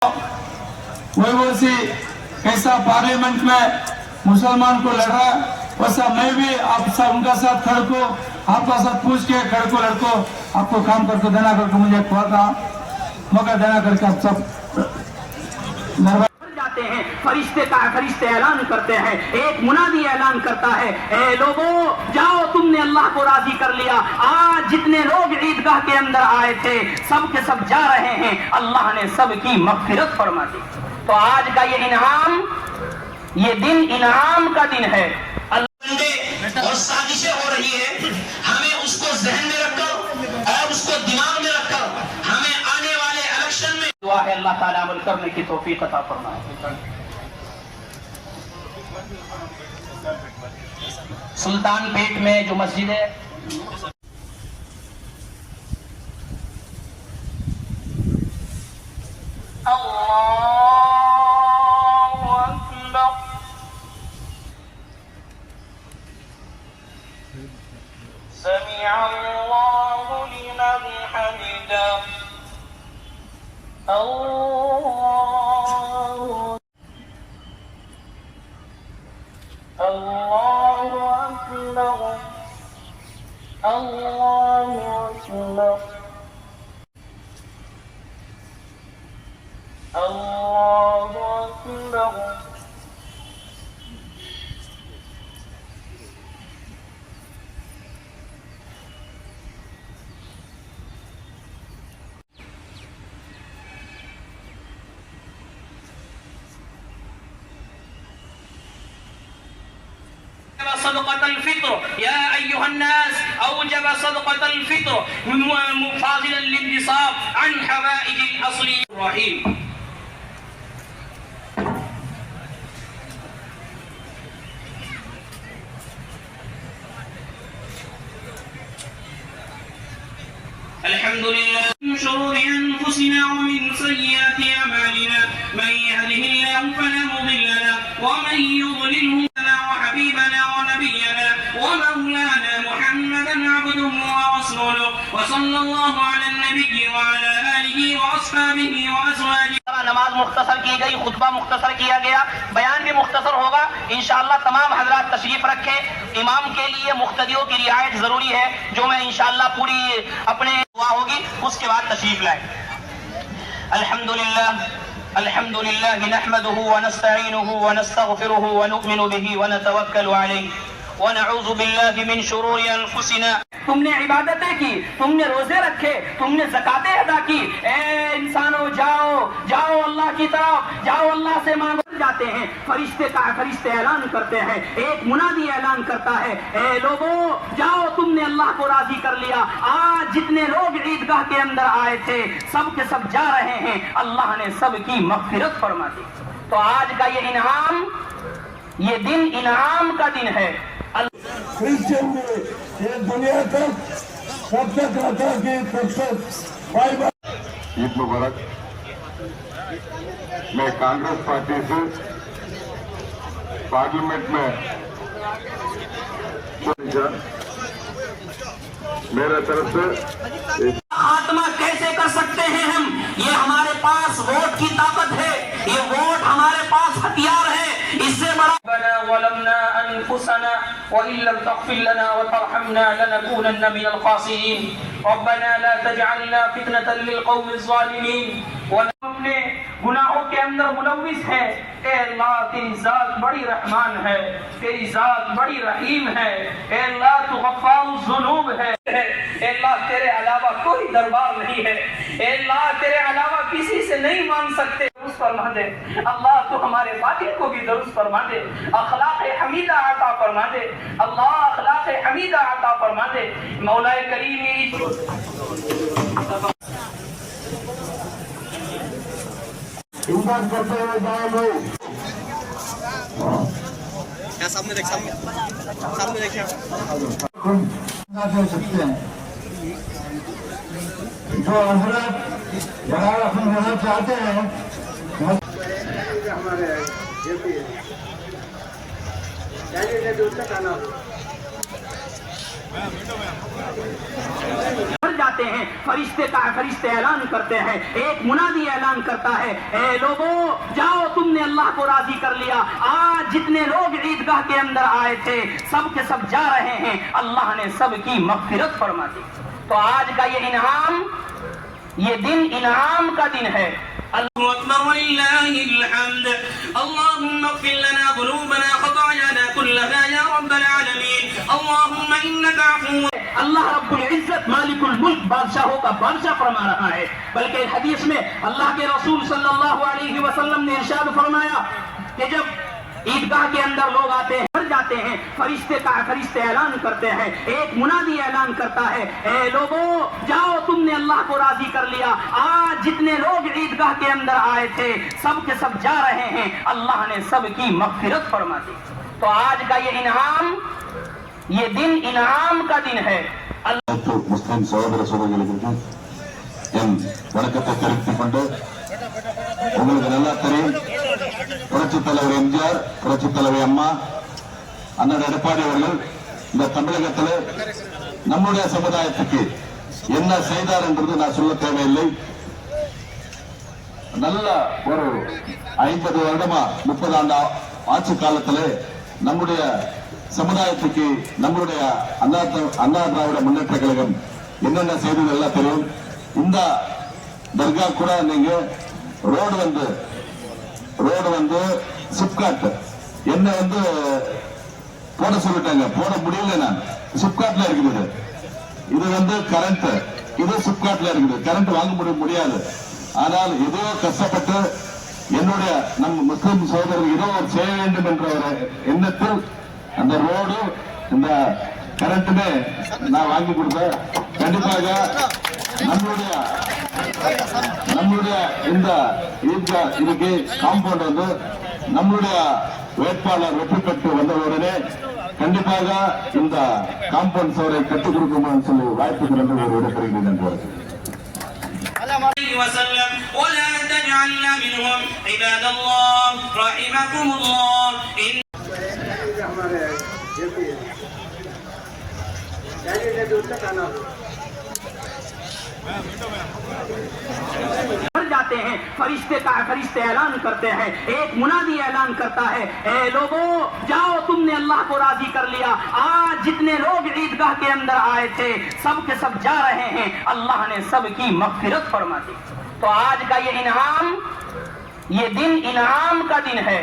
वैसे कैसा पार्लियामेंट में मुसलमान को लड़ा वैसा मैं भी आप सब उनका साथ खड़े को आपका साथ पूछ के खड़े को लड़को आपको काम करके देना करके मुझे मौका देना करके आप सब जाते हैं। फरिश्ते ऐलान करते हैं, एक मुनादी ऐलान करता है, ए लोगों जाओ, तुमने अल्लाह को राजी कर लिया। आज जितने लोग ईदगाह के अंदर आए थे सब के सब जा रहे हैं, अल्लाह ने सबकी मग़फ़िरत फरमा दी। तो आज का ये इनाम, ये दिन इनाम का दिन है। और साजिशें हो रही है, हमें उसको ज़हन में रखकर और उसको दिमाग में रखकर हमें आने वाले इलेक्शन में दुआ है अल्लाह ताला अमल करने की तौफीक अता फरमाए। सुल्तानपेट में जो मस्जिद है, अल्लाहु अकबर, समिअ अल्लाहु लिमन हमिदह, अल्लाहु अकबर, अल्लाहु अकबर, अल्लाहु अकबर। सदक़तल फ़ित्र या अय्युहन्नास औजब सदक़तल फ़ित्र मुफ़ाज़िलन लिन्निसाब अन हवाइजिल असली रहीम। अल्हम्दुलिल्लाह मिन शुरूरि अनफुसिना व मिन सय्यिआति अमालिना मन यहदिहिल्लाहु फला मुदिल्ल लहु व मन युद्लिल्हु फला हबीबना व नबियना व मौलाना मुहम्मदन अब्दुहु व रसूलुहु व सल्लल्लाहु अला नबिय्यि व अला आलिहि व अस्हाबिहि व अज़वाजिहि। नमाज मुख्तसर की गई, खुतबा मुख्तसर किया गया, बयान भी मुख्तसर होगा। इंशाअल्लाह तमाम हजरात तशरीफ रखें। इमाम के लिए मुख्तदियों की रियायत जरूरी है, जो मैं इंशाअल्लाह पूरी अपने दुआ होगी उसके बाद तशरीफ लाए। अल्हम्दुलिल्लाह अल्हम्दुलिल्लाह नहमदुहु व नस्तईनुहु व नस्तगफिरुहु व नुमिनु बिही व नतवक्कलु अलैहि व नऊज़ु बिल्लाहि मिन शुरूरि अनफुसिना। तुमने इबादतें की, तुमने रोजे रखे, तुमने ज़कातें अदा की। ए इंसानों जाओ जाओ अल्लाह की तरफ, जाओ अल्लाह से मांगो। जाते हैं, फरिश्ते ऐलान करते हैं, एक मुनादी ऐलान करता है, ए लोगों जाओ, तुमने अल्लाह को राजी कर लिया। आज जितने लोग ईदगाह के अंदर आए थे सब के सब जा रहे हैं, अल्लाह ने सबकी मग़फ़िरत फरमा दी। तो आज का ये इनाम, ये दिन इनाम का दिन है। क्रिश्चियन में ये दुनिया तक कब तक रहता कि तब तक बाइबल। ईद मुबारक। मैं कांग्रेस पार्टी से पार्लियामेंट में मेरे तरफ से खात्मा कैसे कर सकते हैं हम? ये हमारे पास वोट की ताकत है, ये वोट हमारे पास हथियार है। इससे बड़ा वलमना अनफुसना व इल्लम तग़फिर लना व तरहमना लनकूनन्न मिनल ख़ासिरीन। रब्बना ला तजअलना फितनतन लिल क़ौमिज़ ज़ालिमीन। अपने गुनाहों के अंदर मुलव्विस है। ए अल्लाह तेरी ज़ात बड़ी रहमान है, तेरी ज़ात बड़ी रहीम है। ए अल्लाह तू गफ़्फ़ारुज़ ज़ुनूब है। ए अल्लाह तेरे अलावा कोई दरबार नहीं है। ए अल्लाह तेरे अलावा किसी से नहीं मांग सकते। दुरुस्त फरमा दे अल्लाह, तू हमारे बातिन को भी दुरुस्त फरमा दे, अखलाक़ हमीदा अता फरमा दे अल्लाह, अखलाक़ हमीदा अता फरमा दे मौलाए करीम। इम्दाद करते हुए जाए लोग सामने देख, सामने देखिए, दे सकते हैं। जो हजरत बराबर अपन रहना चाहते हैं हमारे जाते जाते हैं, फरिश्ते ऐलान करते हैं, एक मुनादी ऐलान करता है, ए लोगों जाओ, तुमने अल्लाह को राजी कर लिया। आज जितने लोग ईदगाह के अंदर आए थे सब के सब जा रहे हैं, अल्लाह ने सबकी मग़फ़िरत फरमा दी। तो आज का ये इनाम, ये दिन इनाम का दिन है। अल्लाहु अकबर वलिल्लाहिल हम्द। अल्लाहुम्मा इग़फिर लना ज़ुनूबना ख़तायाना कुल्लहा या रब्बल आलमीन। अल्लाहुम्मा इन्नका अफ़ुव्वुन। अल्लाह रब्बुल इज्जत मालिकुल मुल्क बादशाहों का बादशाह फरमा रहा है। बल्कि हदीस में अल्लाह के रसूल सल्लल्लाहु अलैहि वसल्लम ने इरशाद फरमाया कि जब ईदगाह के अंदर लोग आते हैं, भर जाते हैं, फरिश्ते ऐलान करते हैं, एक मुनादी ऐलान करता है, ए लोगों जाओ, तुमने अल्लाह को राजी कर लिया। आज जितने लोग ईदगाह के अंदर आए थे सब के सब जा रहे हैं, अल्लाह ने सबकी मग़फ़िरत फरमा दी। तो आज का ये इनाम, ये दिन इनाम का दिन है। முஸ்லிம் சகோதர சகோதரிகளுக்கு என் வணக்கத்தை தெரிவித்துக் கொண்டு, உங்களுக்கு நல்லா தெரியும், புரட்சித் தலைவர் எம்ஜிஆர், புரட்சித் தலைவர் அம்மா, அண்ணன் எடப்பாடி அவர்கள் இந்த தமிழகத்தில் நம்முடைய சமுதாயத்துக்கு என்ன செய்தார் என்றது நான் சொல்ல தேவையில்லை. நல்ல ஒரு 50 வருடமா 30 ஆண்டு ஆட்சி காலத்தில் நம்முடைய சமுதாயத்துக்கு நம்மளுடைய அண்ணா திராவிட முன்னேற்ற கழகம் என்னென்ன செய்தது எல்லாம் தெரியும். இந்த தர்கா கூட நீங்க ரோடு வந்து சிப்காட் என்ன வந்து போட சொல்லிட்டாங்க, போட முடியல. நான் சிப்காட்ல இருக்குது, இது வந்து கரண்ட், இது சிப்காட்ல இருக்குது, கரண்ட் வாங்க முடியாது. ஆனால் ஏதோ கஷ்டப்பட்டு என்னுடைய நம்ம முஸ்லிம் சகோதரர்கள் ஏதோ செய்ய வேண்டும் என்ற ஒரு எண்ணத்தில் அந்த ரோடு இந்த கரண்ட்டுமே நான் வாங்கி கொடுத்தேன். கண்டிப்பாக நம்மளுடைய இந்த ஈத்கா இதுக்கு காம்பவுண்ட் வந்து நம்மளுடைய வேட்பாளர் வெற்றி பெற்று வந்த உடனே கண்டிப்பாக இந்த காம்பவுண்ட் சுவரை கற்றுக் கொடுக்குமான்னு சொல்லி வாய்ப்புக்கு நன்றி ஒரு விடைபெறுகிறேன் என்று وسلم ولا تجعلنا منهم عباد الله رحمكم الله. भर जाते हैं, फरिश्ते ऐलान करते हैं, एक मुनादी ऐलान करता है, ए लोगों जाओ, तुमने अल्लाह को राजी कर लिया। आज जितने लोग ईदगाह के अंदर आए थे सब के सब जा रहे हैं, अल्लाह ने सबकी मग़फ़िरत फरमा दी। तो आज का ये इनाम, ये दिन इनाम का दिन है।